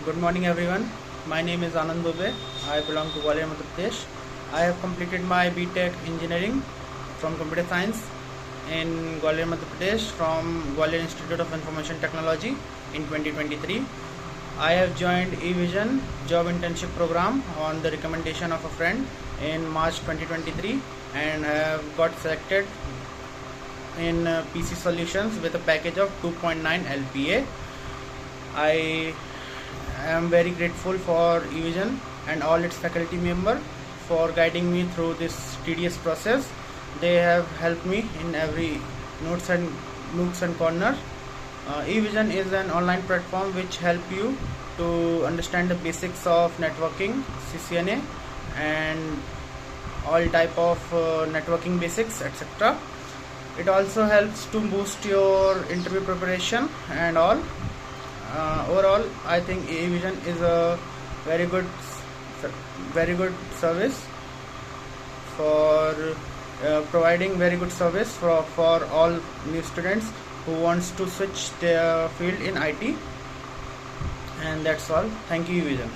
Good morning everyone. My name is Anand Dubey. I belong to Gwalior, Madhya Pradesh. I have completed my B.Tech Engineering from Computer Science in Gwalior, Madhya Pradesh from Gwalior Institute of Information Technology in 2023. I have joined Evision job internship program on the recommendation of a friend in March 2023 and have got selected in PC Solutions with a package of 2.9 LPA. I am very grateful for Evision and all its faculty members for guiding me through this tedious process. They have helped me in every nooks and corner. Evision is an online platform which help you to understand the basics of networking, CCNA, and all type of networking basics, etc. It also helps to boost your interview preparation and all. Overall, I think Evision is a very good service for providing very good service for all new students who wants to switch their field in IT. And that's all. Thank you, Evision.